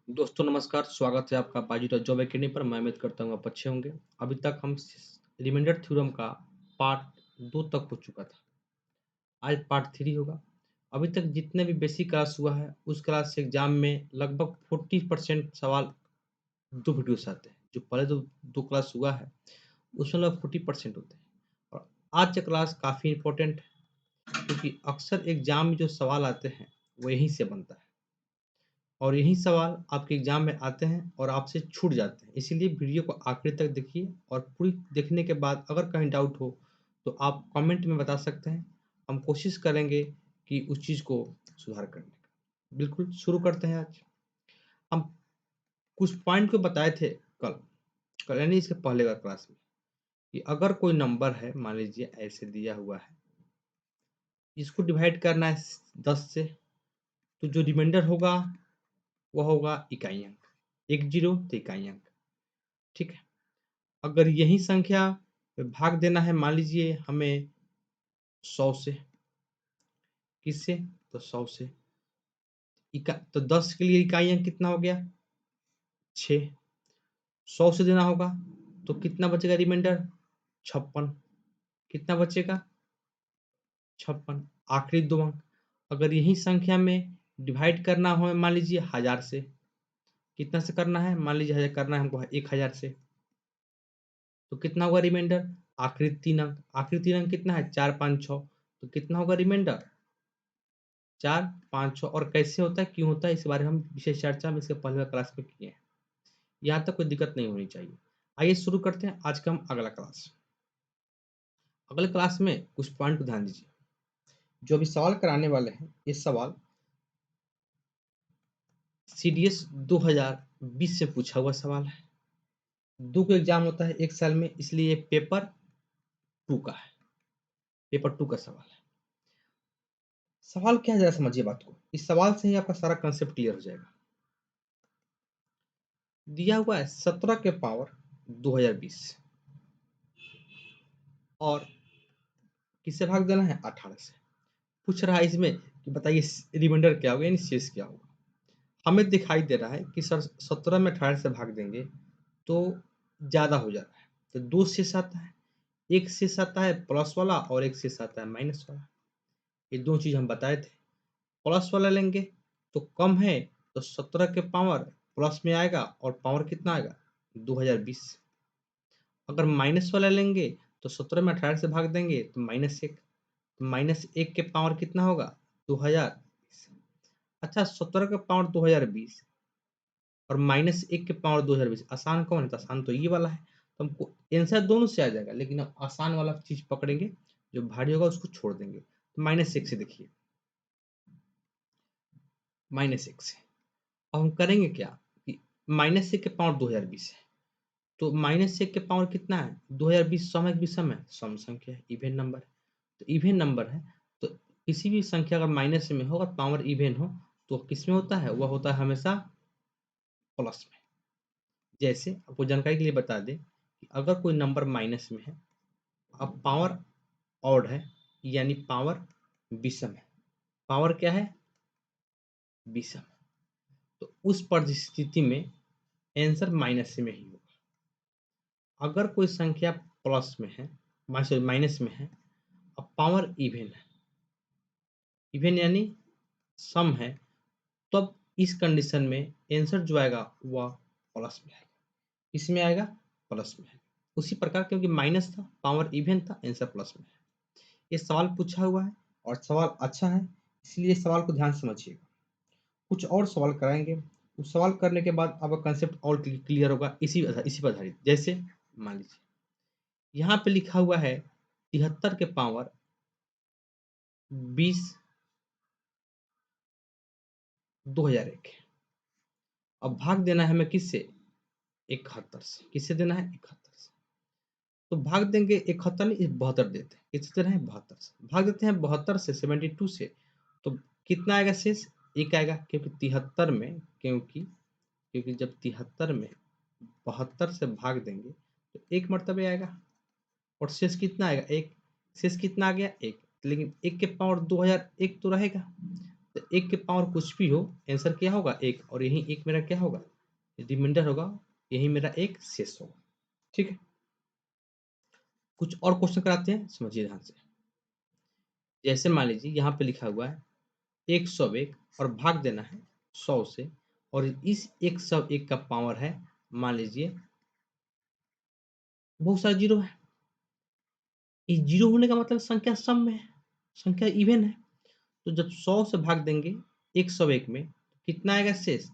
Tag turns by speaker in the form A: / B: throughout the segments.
A: दोस्तों नमस्कार, स्वागत है आपका बाजूटा जॉब एकेडमी पर। मैं उम्मीद करता हूँ आप अच्छे होंगे। अभी तक हम रिमाइंडर थ्योरम का पार्ट 2 तक हो चुका था। आज पार्ट 3 होगा। अभी तक जितने भी बेसिक क्लास हुआ है, उस क्लास से एग्जाम में लगभग 40% सवाल 2 वीडियो से आते हैं। जो पहले 2 क्लास हुआ है, उसमें लगभग 40% होते हैं। और आज का क्लास काफ़ी इम्पोर्टेंट है, क्योंकि अक्सर एग्जाम में जो सवाल आते हैं, वो यहीं से बनता है। और यही सवाल आपके एग्जाम में आते हैं और आपसे छूट जाते हैं। इसीलिए वीडियो को आखिर तक देखिए और पूरी देखने के बाद अगर कहीं डाउट हो तो आप कमेंट में बता सकते हैं। हम कोशिश करेंगे कि उस चीज़ को सुधार करने का। बिल्कुल शुरू करते हैं आज। हम कुछ पॉइंट को बताए थे कल कल यानी इसके पहले का क्लास में, कि अगर कोई नंबर है, मान लीजिए ऐसे दिया हुआ है, इसको डिवाइड करना है 10 से, तो जो रिमाइंडर होगा वह होगा इकाई अंक। 1 0 तो इकाई अंक। ठीक है। अगर यही संख्या पे भाग देना है, मान लीजिए हमें 100 से, किससे? तो 100 से। तो 10 के लिए इकाई अंक कितना हो गया? 6। 100 से देना होगा तो कितना बचेगा रिमाइंडर? 56। कितना बचेगा? 56। आखिरी 2 अंक। अगर यही संख्या में डिवाइड करना हो, मान लीजिए 1000 से, कितना से करना है? मान लीजिए 1000 करना है हमको 1000 से, तो कितना होगा रिमाइंडर? आखिरी 3 अंक। आखिरी 3 अंक कितना है? 4 5 6। तो कितना होगा रिमाइंडर? 4 5 6। और कैसे होता है, क्यों होता है, इस बारे में हम विशेष चर्चा हम इसके पहले क्लास में किए हैं। यहाँ तक कोई दिक्कत नहीं होनी चाहिए। आइए शुरू करते हैं आज का हम अगला क्लास। अगले क्लास में कुछ पॉइंट को ध्यान दीजिए। जो अभी सवाल कराने वाले हैं, ये सवाल CDS 2020 से पूछा हुआ सवाल है। 2 का एग्जाम होता है 1 साल में, इसलिए ये पेपर 2 का है। पेपर 2 का सवाल है। सवाल क्या है जरा समझिए बात को। इस सवाल से ही आपका सारा कंसेप्ट क्लियर हो जाएगा। दिया हुआ है 17 के पावर 2020 और किससे भाग देना है? 18 से। पूछ रहा है इसमें कि बताइए रिमाइंडर क्या होगा, यानी शेष क्या होगा। हमें दिखाई दे रहा है कि सर 17 में 18 से भाग देंगे तो ज़्यादा हो जा रहा है, तो 2 शेष आता है। एक शेष आता है प्लस वाला और एक शेष आता है माइनस वाला। ये दो चीज़ हम बताए थे। प्लस वाला लेंगे तो कम है, तो 17 के पावर प्लस में आएगा और पावर कितना आएगा? 2020। अगर माइनस वाला लेंगे तो 17 में 18 से भाग देंगे तो -1। तो -1 के पावर कितना होगा? 2020। अच्छा, 17 का पावर 2020 और -1 के पावर 2020, आसान कौन है? तो आसान तो ये वाला है। तो हमको आंसर दोनों से आ जाएगा, लेकिन हम आसान वाला चीज़ पकड़ेंगे, जो भारी होगा उसको छोड़ देंगे। तो -1 से देखिए, -1 से। अब हम करेंगे क्या कि -1 के पावर 2020 है, तो -1 के पावर कितना है? 2020 सम है कि विषम है? सम संख्या है, इवन नंबर है। तो इवन नंबर है, तो किसी भी संख्या अगर माइनस में हो और पावर इवन हो, तो किसमें होता है? वह होता है हमेशा प्लस में। जैसे आपको जानकारी के लिए बता दें कि अगर कोई नंबर माइनस में है, अब पावर ऑड है, यानी पावर विषम है। पावर क्या है? विषम। तो उस परिस्थिति में आंसर माइनस में ही होगा। अगर कोई संख्या प्लस में है, सॉरी माइनस में है, अब पावर इवन है, इवन यानी सम है, तब इस कंडीशन में आंसर जो आएगा वह प्लस में आएगा। इसमें आएगा प्लस में आएगा। उसी प्रकार क्योंकि माइनस था, पावर इवन था, आंसर प्लस में है। ये सवाल पूछा हुआ है और सवाल अच्छा है, इसलिए सवाल को ध्यान से समझिएगा। कुछ और सवाल कराएंगे, उस सवाल करने के बाद आपका कंसेप्ट और क्लियर होगा इसी पर आधारित। जैसे मान लीजिए यहाँ पे लिखा हुआ है 73 के पावर 20 2001। अब भाग देना है हमें किससे? 71 से। किससे देना है? 71 से। तो भाग देंगे 71 नहीं, 72 देते हैं। किससे देना है? 72 से। भाग देते हैं 72 से, 72 से, तो कितना आएगा शेष? 1 आएगा, क्योंकि 73 में, क्योंकि जब 73 में 72 से भाग देंगे तो 1 मर्तबे आएगा और शेष कितना आएगा? 1। शेष कितना आ गया? 1। लेकिन 1 के पावर 2001 तो रहेगा, तो 1 के पावर कुछ भी हो, आंसर क्या होगा 1, और यही 1 मेरा क्या होगा, रिमाइंडर होगा, यही मेरा एक शेष होगा। ठीक है, कुछ और क्वेश्चन कराते हैं, समझिए ध्यान से। जैसे मान लीजिए यहाँ पे लिखा हुआ है 101 और भाग देना है 100 से, और इस 101 का पावर है, मान लीजिए बहुत सारा जीरो है। इस जीरो होने का मतलब संख्या सम में है, संख्या इवन है। तो जब 100 से भाग देंगे 101 में, तो कितना आएगा शेष,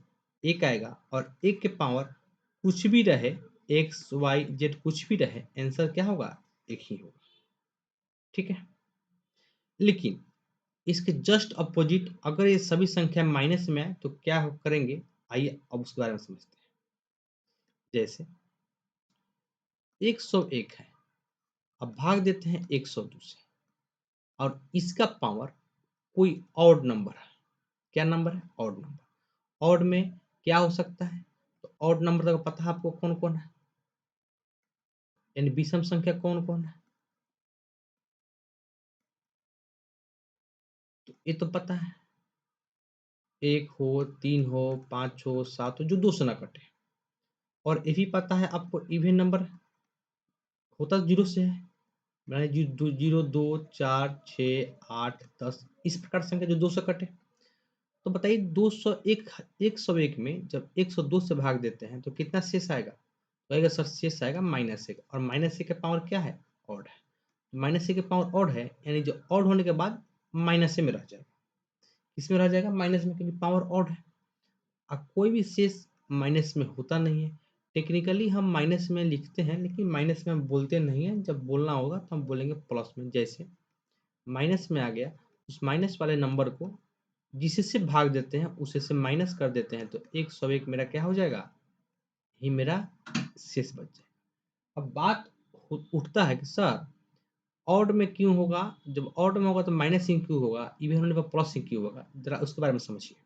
A: 1 आएगा, और 1 के पावर कुछ भी रहे, एक्स वाई जेड कुछ भी रहे, आंसर क्या होगा, 1 ही होगा। ठीक है, लेकिन इसके जस्ट अपोजिट अगर ये सभी संख्या माइनस में आए तो क्या करेंगे, आइए अब उसके बारे में समझते हैं। जैसे 101 है, अब भाग देते हैं 102 से, और इसका पावर कोई ऑड नंबर है। क्या नंबर है, ऑड नंबर। ऑड में क्या हो सकता है, तो ऑड नंबर का पता है आपको कौन कौन है, यानी विषम संख्या कौन कौन है, तो ये तो पता है, 1 हो, 3 हो, 5 हो, 7 हो, जो 2 से ना कटे। और ये भी पता है आपको इवन नंबर होता 0 से है, मैंने 0, 2, 4, 6, 8, 10 इस प्रकार संख्या जो 2 से कटे। तो बताइए 201 101 में जब 102 से भाग देते हैं तो कितना शेष आएगा, तो आएगा सर शेष आएगा -1, और -1 का पावर क्या है, ऑड है। -1 का पावर ऑड है, यानी जो ऑड होने के बाद माइनस में रह जाएगा, इसमें रह जाएगा माइनस में, क्योंकि पावर ऑड है। अब कोई भी शेष माइनस में होता नहीं है। टेक्निकली हम माइनस में लिखते हैं, लेकिन माइनस में हम बोलते नहीं हैं, जब बोलना होगा तो हम बोलेंगे प्लस में। जैसे माइनस में आ गया, उस माइनस वाले नंबर को जिससे भाग देते हैं उसे से माइनस कर देते हैं, तो 101 मेरा क्या हो जाएगा, ये मेरा शेष बच जाएगा। अब बात उठता है कि सर ऑड में क्यों होगा, जब ऑड में होगा तो माइनस ही क्यों होगा, इवन होने पर प्लस ही क्यों होगा, जरा उसके बारे में समझिए।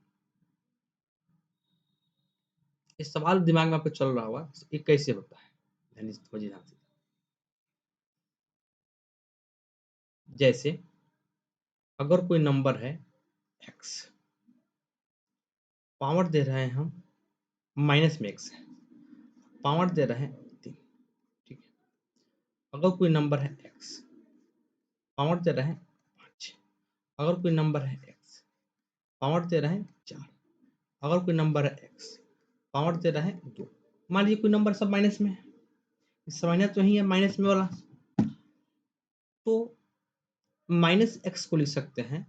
A: ये सवाल दिमाग में आपको चल रहा होगा, ये कैसे होता है, यानी समझिए ध्यान से। जैसे अगर कोई नंबर है x, पावर दे रहे हैं हम माइनस में x है, पावर दे रहे हैं 3। ठीक है, अगर कोई नंबर है x, पावर दे रहे हैं 5। अगर कोई नंबर है x, पावर दे रहे हैं 4। अगर कोई नंबर है x, पावर दे रहे हैं 2। मान लीजिए कोई नंबर सब माइनस में है, इस माइनस तो ही है माइनस में वाला, तो माइनस एक्स को लिख सकते हैं,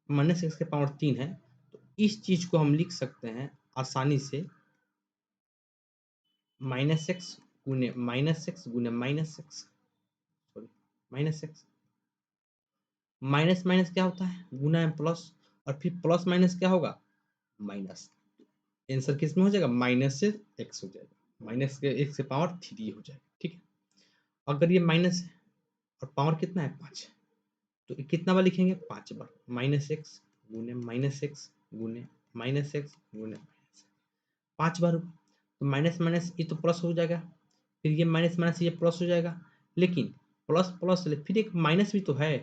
A: माइनस एक्स के पावर 3 है, तो इस चीज को हम लिख सकते हैं आसानी से माइनस एक्स गुने माइनस एक्स गुने minus x, sorry minus x, minus minus क्या होता है, गुना है प्लस, और फिर प्लस माइनस क्या होगा, माइनस। आंसर किस में हो जाएगा, माइनस से एक्स हो जाएगा, माइनस के एक्स से पावर 3 हो जाएगा। ठीक है, अगर ये माइनस है और पावर कितना है 5, तो कितना बार लिखेंगे, 5 बार, माइनस एक्स गुने माइनस एक्स गुने माइनस एक्स गुने माइनस, 5 बार होगा। तो माइनस माइनस ये तो प्लस हो जाएगा, फिर ये माइनस माइनस ये प्लस हो जाएगा, लेकिन प्लस प्लस फिर एक माइनस भी तो है,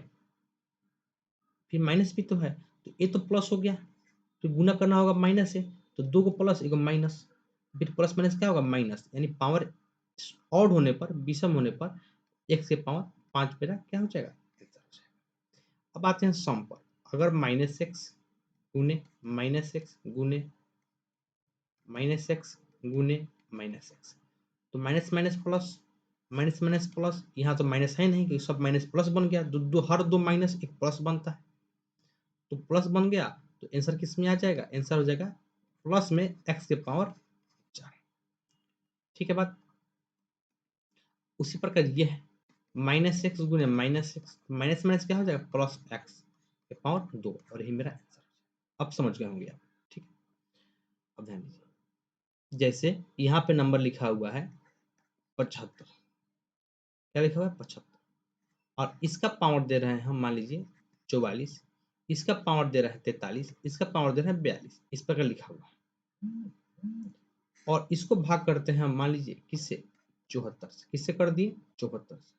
A: फिर माइनस भी तो है, तो ये तो प्लस हो गया, फिर गुना करना होगा माइनस से, तो 2 को प्लस 1 को माइनस, फिर प्लस माइनस क्या होगा, माइनस, यानी पावर ऑड होने पर, विषम होने पर x के पावर 5 मेरा क्या हो जाएगा, आंसर हो जाएगा। अब आते हैं सम पर, अगर माइनस एक्स गुने माइनस एक्स गुने माइनस एक्स गुने माइनस एक्स, तो minus minus plus, minus minus plus, यहाँ तो माइनस है नहीं क्योंकि सब माइनस प्लस बन गया, हर दो माइनस एक प्लस बनता है, तो प्लस बन गया, तो आंसर किस में आ जाएगा, आंसर हो जाएगा प्लस में एक्स के पावर 4। ठीक है बात, उसी प्रकार ये है माइनस एक्स गुने माइनस एक्स, माइनस माइनस क्या हो जाएगा, प्लस एक्स के पावर 2, और यही मेरा आंसर। अब समझ गए होंगे आप। ठीक है, अब ध्यान दीजिए, जैसे यहाँ पे नंबर लिखा हुआ है 75, क्या लिखा हुआ है 75, और इसका पावर दे रहे हैं हम मान लीजिए 44, इसका पावर दे रहा है 43, इसका पावर दे रहा है 42, इस प्रकार लिखा हुआ है, और इसको भाग करते हैं हम मान लीजिए किससे, 74 से, किससे कर दिए 74 से,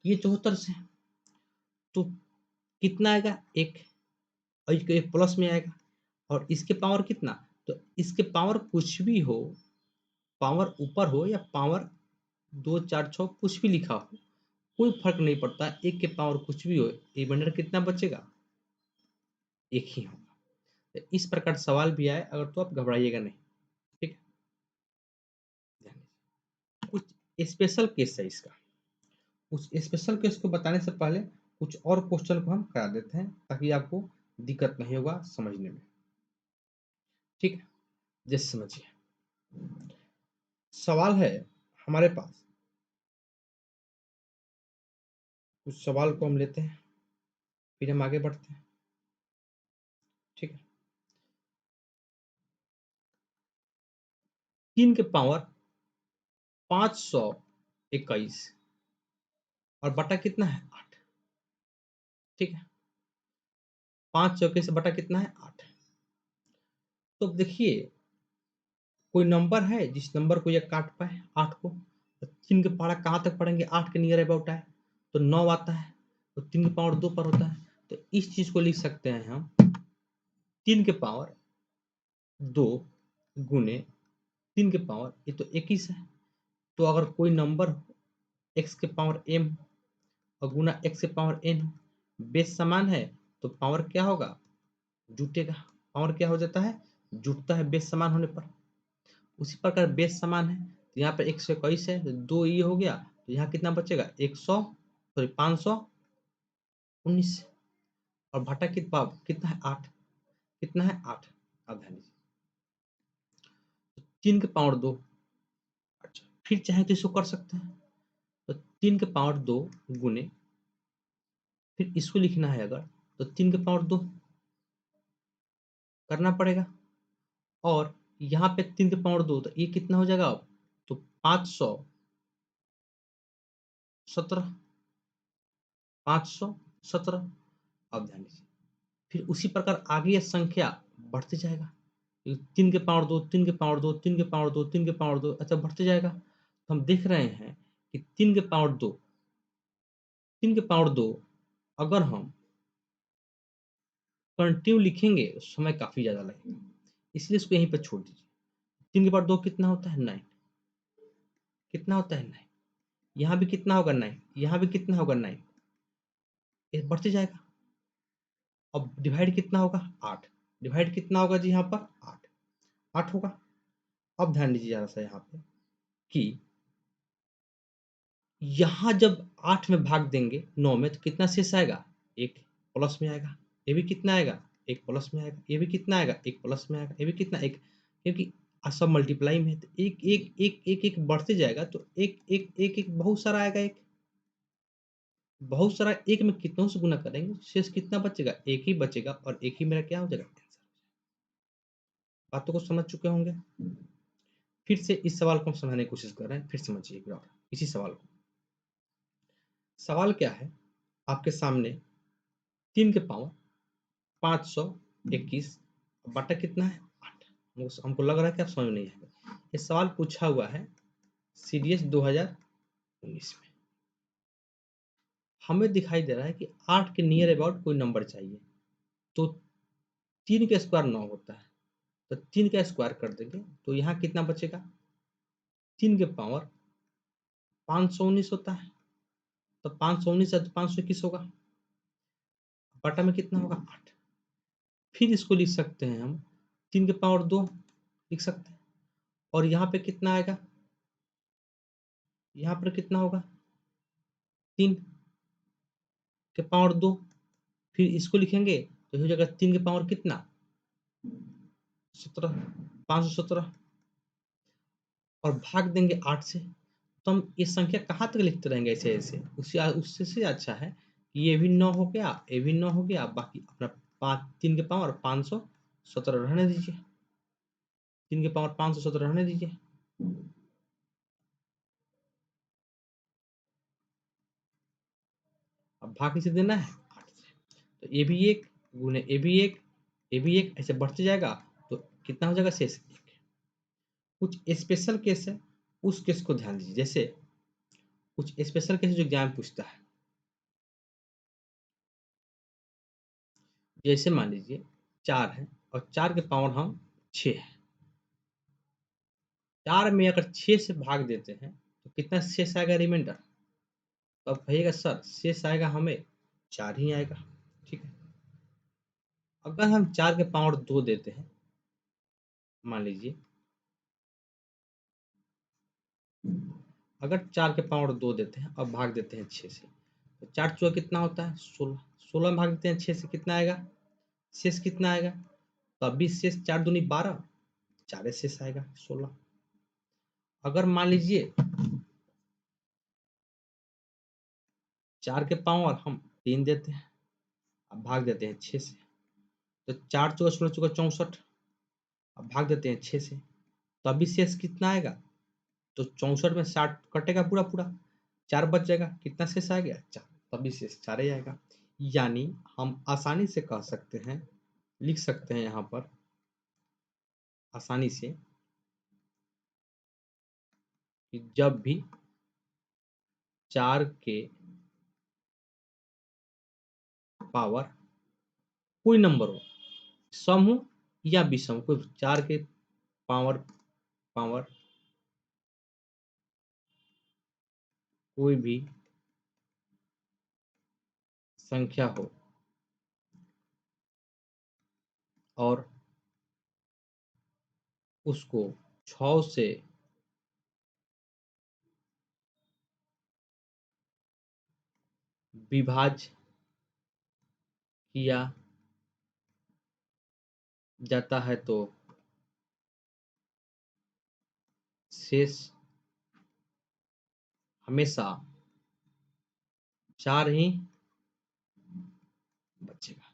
A: ये 74 से, तो कितना आएगा 1, और एक प्लस में आएगा, और इसके पावर कितना, तो इसके पावर कुछ भी हो, पावर ऊपर हो या पावर 2 4 6 कुछ भी लिखा हो, कोई फर्क नहीं पड़ता, एक के पावर कुछ भी हो, रिमाइंडर कितना बचेगा, एक ही होगा। तो इस प्रकार सवाल भी आए अगर, तो आप घबराइएगा नहीं, ठीक है। ध्यान दीजिए। कुछ स्पेशल केस है इसका, उस स्पेशल केस को बताने से पहले कुछ और क्वेश्चन को हम करा देते हैं ताकि आपको दिक्कत नहीं होगा समझने में, ठीक है। जैसे समझिए, सवाल है हमारे पास, उस सवाल को हम लेते हैं, फिर हम आगे बढ़ते हैं, ठीक है। 3 के पावर 521 और बटा कितना है 8, ठीक है। 5 चौके से बटा कितना है 8। तो देखिए, कोई नंबर है जिस नंबर को ये काट पाए 8 को, तो 3 के पहाड़ा कहाँ तक पढ़ेंगे, 8 के नियर अबाउट आए तो 9 आता है, तो 3 की पावर 2 पर होता है। तो इस चीज को लिख सकते हैं हम 3 के पावर 2 गुने 3 के पावर, ये तो 21 है। तो अगर कोई नंबर हो x के पावर m और गुना x के पावर n हो, बेस समान है, तो पावर क्या होगा, जुटेगा। पावर क्या हो जाता है, जुटता है बेस समान होने पर। उसी प्रकार बेस समान है, तो यहाँ पर 121 है, तो 2 ये हो गया, तो यहाँ कितना बचेगा 100, सॉरी 519, और भटा कितना है 8, कितना है 8। अब ध्यान दीजिए, 3 के पावर 2, अच्छा फिर चाहे तो इसको कर सकते हैं, तो 3 के पावर 2 गुने, फिर इसको लिखना है अगर, तो 3 के पावर 2 करना पड़ेगा, और यहाँ पे 3 के पावर 2, तो ये कितना हो जाएगा अब, तो 517, 517। अब ध्यान दीजिए, फिर उसी प्रकार आगे यह संख्या बढ़ते जाएगा, 3 के पावर 2, 3 के पावर 2, 3 के पावर 2, 3 के पावर 2, अच्छा बढ़ते जाएगा। तो हम देख रहे हैं कि 3 के पावर 2, 3 के पावर 2 अगर हम कंटिन्यू लिखेंगे तो समय काफी ज्यादा लगेगा, इसलिए इसको यहीं पर छोड़ दीजिए। 3 के पावर 2 कितना होता है 9, कितना होता है 9, यहाँ भी कितना होगा 9, यहाँ भी कितना होगा 9, ये बढ़ते जाएगा। अब डिवाइड कितना होगा 8, डिवाइड कितना होगा जी यहाँ पर 8, 8 होगा। अब ध्यान दीजिए जरा सा यहाँ पे कि यहाँ जब 8 में भाग देंगे 9 में, तो कितना शेष आएगा, एक प्लस में आएगा, ये भी कितना आएगा एक प्लस में आएगा, ये भी कितना आएगा एक प्लस में आएगा, ये भी कितना एक, क्योंकि सब मल्टीप्लाई में है, तो एक एक एक एक एक बढ़ते जाएगा, तो एक एक एक एक बहुत सारा आएगा, एक बहुत सारा, एक में कितनों से गुना करेंगे शेष कितना बचेगा, एक ही बचेगा, और एक ही मेरा क्या हो जाएगा आंसर। बातों को समझ चुके होंगे। फिर से इस सवाल को हम समझने की कोशिश कर रहे हैं, फिर समझिए एक बार इसी सवाल को। सवाल क्या है आपके सामने, 3 के पावर 521 बटा कितना है 8। हमको लग रहा है कि आप समझ में नहीं आएगा। ये सवाल पूछा हुआ है सीडीएस 2019 में। हमें दिखाई दे रहा है कि 8 के नियर अबाउट कोई नंबर चाहिए, तो 3 का स्क्वायर 9 होता है, तो 3 का स्क्वायर कर देंगे, तो यहाँ कितना बचेगा, 3 के पावर 519 होता है, तो 519 है तो 521 होगा, बटा में कितना होगा 8। फिर इसको लिख सकते हैं हम 3 के पावर 2 लिख सकते हैं, और यहाँ पे कितना आएगा, यहाँ पर कितना होगा 3 के पावर 2, फिर इसको लिखेंगे तो हो जाएगा 3 के पावर कितना 17, 517, और भाग देंगे 8 से, तो हम ये संख्या कहाँ तक लिखते रहेंगे ऐसे ऐसे, उससे से अच्छा है कि ये भी 9 हो गया, ये भी 9 हो गया, बाकी अपना 3 के पावर 517 रहने दीजिए, 3 के पावर 517 रहने दीजिए। अब भाग किसे देना है 8 से, तो ये भी एक गुने ये भी एक, ये भी एक, ऐसे बढ़ते जाएगा, तो कितना हो जाएगा शेष एक। कुछ स्पेशल केस है, उस केस को ध्यान दीजिए। जैसे कुछ स्पेशल केस जो एग्जाम पूछता है, जैसे मान लीजिए 4 है और 4 के पावर हम 6 है। 4 में अगर 6 से भाग देते हैं तो कितना शेष आएगा रिमाइंडर? तो आप कहिएगा सर शेष आएगा हमें 4 ही आएगा, ठीक है। अगर हम 4 के पावर 2 देते हैं, मान लीजिए अगर 4 के पावर 2 देते हैं और भाग देते हैं 6 से, तो 4 चौके कितना होता है 16। 16 में भाग देते हैं 6 से कितना आएगा? शेष कितना आएगा? तो अभी शेष 4 दूनी 12, 4 शेष आएगा 16। अगर मान लीजिए 4 के पावर हम 3 देते हैं, अब भाग देते हैं 6 से, तो 4 चौका 16 चौका 64, अब भाग देते हैं 6 से, तो अभी शेष कितना आएगा? तो 64 में 60 कटेगा पूरा पूरा, 4 बच जाएगा, कितना शेष आ गया? 4, तभी शेष 4 ही आएगा। यानी हम आसानी से कह सकते हैं, लिख सकते हैं यहाँ पर आसानी से कि जब भी 4 के पावर कोई नंबर हो, सम हो या विषम, कोई 4 के पावर पावर कोई भी संख्या हो और उसको 6 से विभाज्य किया जाता है तो शेष हमेशा 4 ही बचेगा।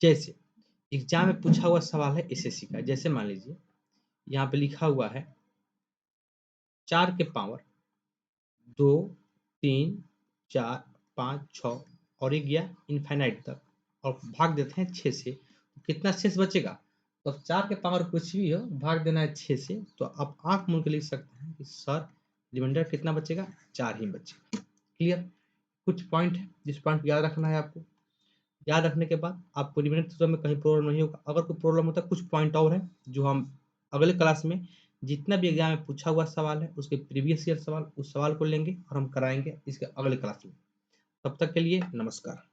A: जैसे एग्जाम में पूछा हुआ सवाल है एसएससी का, जैसे मान लीजिए यहाँ पे लिखा हुआ है 4 के पावर 2, 3, 4, 5, 6 और ये गया इनफाइनाइट तक और भाग देते हैं 6 से, तो कितना शेष बचेगा? तो अब 4 के पावर कुछ भी हो, भाग देना है 6 से, तो आप आँख मूंद के लिख सकते हैं कि सर रिमाइंडर कितना बचेगा? 4 ही बचेगा। क्लियर? कुछ पॉइंट है जिस पॉइंट को याद रखना है आपको। याद रखने के बाद आपको रिमाइंडर थ्योरम में कहीं प्रॉब्लम नहीं होगा। अगर कोई प्रॉब्लम होता है, कुछ पॉइंट और है जो हम अगले क्लास में जितना भी एग्जाम में पूछा हुआ सवाल है उसके प्रीवियस ईयर सवाल, उस सवाल को लेंगे और हम कराएंगे इसके अगले क्लास में। तब तक के लिए नमस्कार।